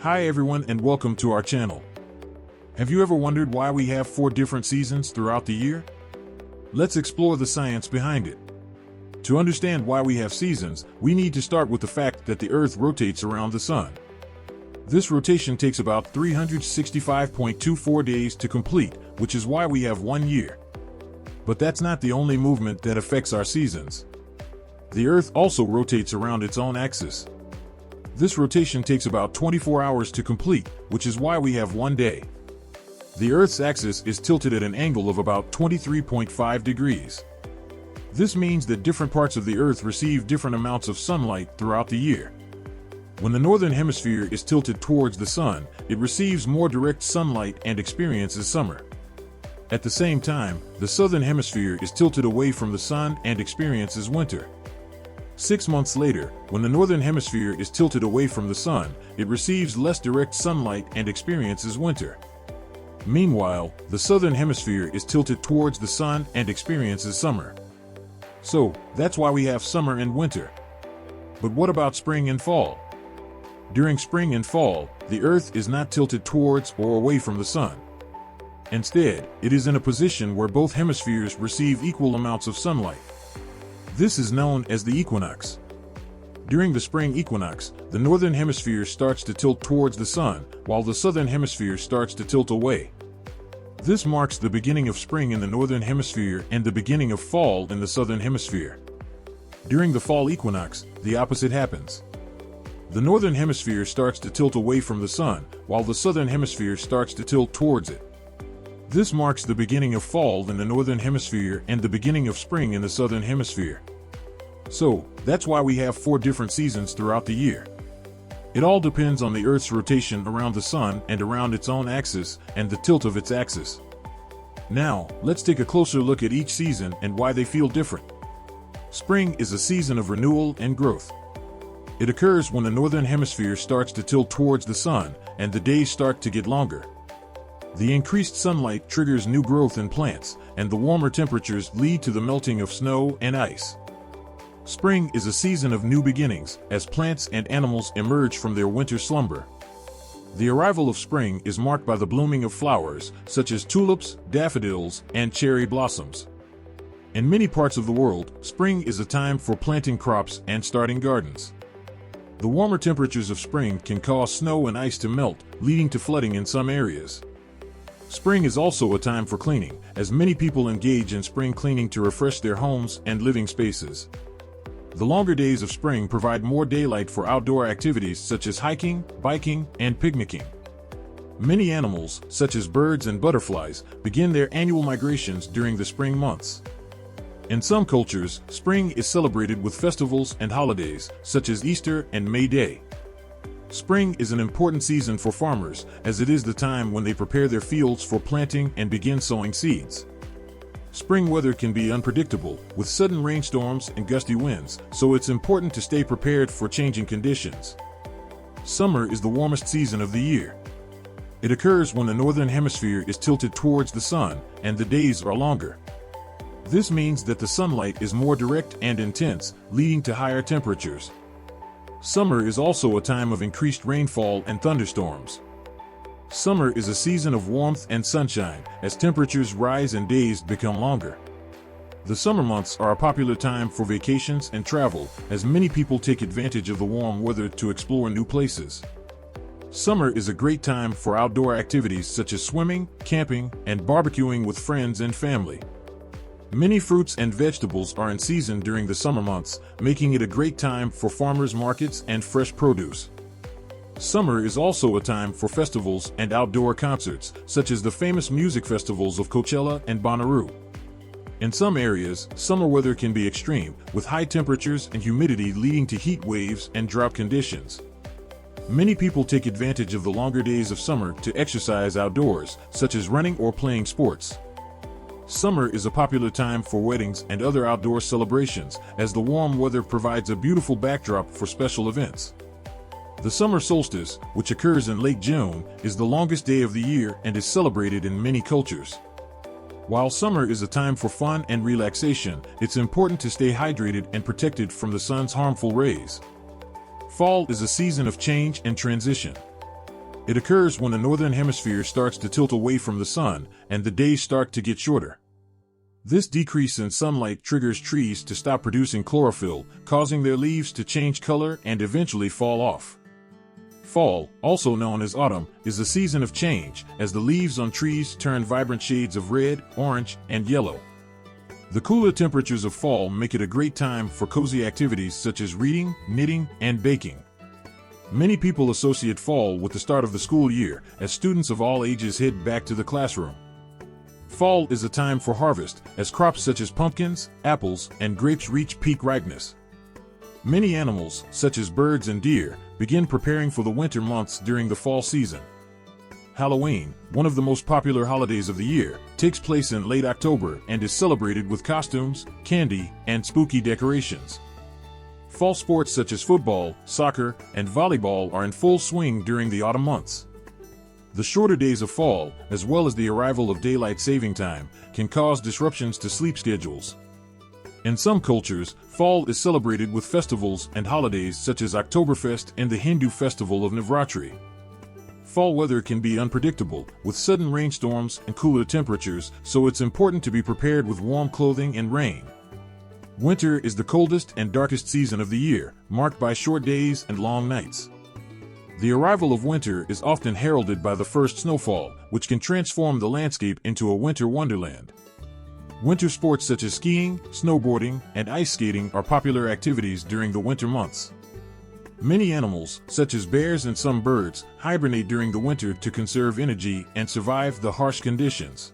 Hi everyone and welcome to our channel. Have you ever wondered why we have 4 different seasons throughout the year? Let's explore the science behind it. To understand why we have seasons, we need to start with the fact that the Earth rotates around the Sun. This rotation takes about 365.24 days to complete, which is why we have 1 year. But that's not the only movement that affects our seasons. The Earth also rotates around its own axis. This rotation takes about 24 hours to complete, which is why we have 1 day. The Earth's axis is tilted at an angle of about 23.5 degrees. This means that different parts of the Earth receive different amounts of sunlight throughout the year. When the northern hemisphere is tilted towards the sun, it receives more direct sunlight and experiences summer. At the same time, the southern hemisphere is tilted away from the sun and experiences winter. 6 months later, when the northern hemisphere is tilted away from the sun, it receives less direct sunlight and experiences winter. Meanwhile, the southern hemisphere is tilted towards the sun and experiences summer. So, that's why we have summer and winter. But what about spring and fall? During spring and fall, the Earth is not tilted towards or away from the sun. Instead, it is in a position where both hemispheres receive equal amounts of sunlight. This is known as the equinox. During the spring equinox, the northern hemisphere starts to tilt towards the sun, while the southern hemisphere starts to tilt away. This marks the beginning of spring in the northern hemisphere and the beginning of fall in the southern hemisphere. During the fall equinox, the opposite happens. The northern hemisphere starts to tilt away from the sun, while the southern hemisphere starts to tilt towards it. This marks the beginning of fall in the northern hemisphere and the beginning of spring in the southern hemisphere. So, that's why we have 4 different seasons throughout the year. It all depends on the Earth's rotation around the sun and around its own axis and the tilt of its axis. Now, let's take a closer look at each season and why they feel different. Spring is a season of renewal and growth. It occurs when the northern hemisphere starts to tilt towards the sun and the days start to get longer. The increased sunlight triggers new growth in plants, and the warmer temperatures lead to the melting of snow and ice. Spring is a season of new beginnings, as plants and animals emerge from their winter slumber. The arrival of spring is marked by the blooming of flowers, such as tulips, daffodils, and cherry blossoms. In many parts of the world, spring is a time for planting crops and starting gardens. The warmer temperatures of spring can cause snow and ice to melt, leading to flooding in some areas. Spring is also a time for cleaning, as many people engage in spring cleaning to refresh their homes and living spaces. The longer days of spring provide more daylight for outdoor activities such as hiking, biking, and picnicking. Many animals, such as birds and butterflies, begin their annual migrations during the spring months. In some cultures, spring is celebrated with festivals and holidays, such as Easter and May Day. Spring is an important season for farmers, as it is the time when they prepare their fields for planting and begin sowing seeds. Spring weather can be unpredictable, with sudden rainstorms and gusty winds, so it's important to stay prepared for changing conditions. Summer is the warmest season of the year. It occurs when the northern hemisphere is tilted towards the sun, and the days are longer. This means that the sunlight is more direct and intense, leading to higher temperatures. Summer is also a time of increased rainfall and thunderstorms. Summer is a season of warmth and sunshine, as temperatures rise and days become longer. The summer months are a popular time for vacations and travel, as many people take advantage of the warm weather to explore new places. Summer is a great time for outdoor activities such as swimming, camping, and barbecuing with friends and family. Many fruits and vegetables are in season during the summer months, making it a great time for farmers' markets and fresh produce. Summer is also a time for festivals and outdoor concerts, such as the famous music festivals of Coachella and Bonnaroo. In some areas, summer weather can be extreme, with high temperatures and humidity leading to heat waves and drought conditions. Many people take advantage of the longer days of summer to exercise outdoors, such as running or playing sports. Summer is a popular time for weddings and other outdoor celebrations, as the warm weather provides a beautiful backdrop for special events. The summer solstice, which occurs in late June, is the longest day of the year and is celebrated in many cultures. While summer is a time for fun and relaxation, it's important to stay hydrated and protected from the sun's harmful rays. Fall is a season of change and transition. It occurs when the northern hemisphere starts to tilt away from the sun and the days start to get shorter. This decrease in sunlight triggers trees to stop producing chlorophyll, causing their leaves to change color and eventually fall off. Fall, also known as autumn, is a season of change as the leaves on trees turn vibrant shades of red, orange, and yellow. The cooler temperatures of fall make it a great time for cozy activities such as reading, knitting, and baking. Many people associate fall with the start of the school year as students of all ages head back to the classroom. Fall is a time for harvest, as crops such as pumpkins, apples, and grapes reach peak ripeness. Many animals, such as birds and deer, begin preparing for the winter months during the fall season. Halloween, one of the most popular holidays of the year, takes place in late October and is celebrated with costumes, candy, and spooky decorations. Fall sports such as football, soccer, and volleyball are in full swing during the autumn months. The shorter days of fall, as well as the arrival of daylight saving time, can cause disruptions to sleep schedules. In some cultures, fall is celebrated with festivals and holidays such as Oktoberfest and the Hindu festival of Navratri. Fall weather can be unpredictable, with sudden rainstorms and cooler temperatures, so it's important to be prepared with warm clothing and rain. Winter is the coldest and darkest season of the year, marked by short days and long nights. The arrival of winter is often heralded by the first snowfall, which can transform the landscape into a winter wonderland. Winter sports such as skiing, snowboarding, and ice skating are popular activities during the winter months. Many animals, such as bears and some birds, hibernate during the winter to conserve energy and survive the harsh conditions.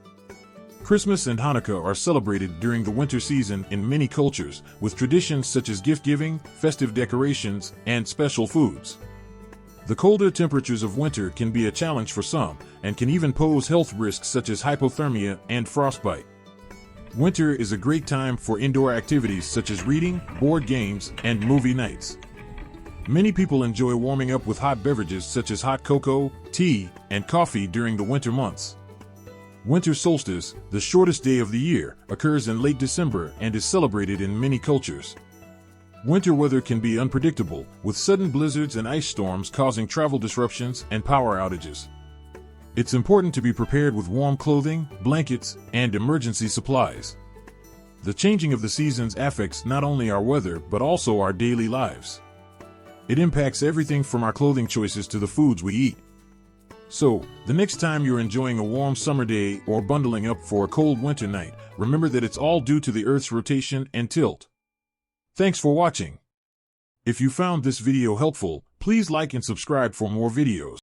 Christmas and Hanukkah are celebrated during the winter season in many cultures, with traditions such as gift-giving, festive decorations, and special foods. The colder temperatures of winter can be a challenge for some, and can even pose health risks such as hypothermia and frostbite. Winter is a great time for indoor activities such as reading, board games, and movie nights. Many people enjoy warming up with hot beverages such as hot cocoa, tea, and coffee during the winter months. Winter solstice, the shortest day of the year, occurs in late December and is celebrated in many cultures. Winter weather can be unpredictable, with sudden blizzards and ice storms causing travel disruptions and power outages. It's important to be prepared with warm clothing, blankets, and emergency supplies. The changing of the seasons affects not only our weather but also our daily lives. It impacts everything from our clothing choices to the foods we eat. So, the next time you're enjoying a warm summer day or bundling up for a cold winter night, remember that it's all due to the Earth's rotation and tilt. Thanks for watching. If you found this video helpful, please like and subscribe for more videos.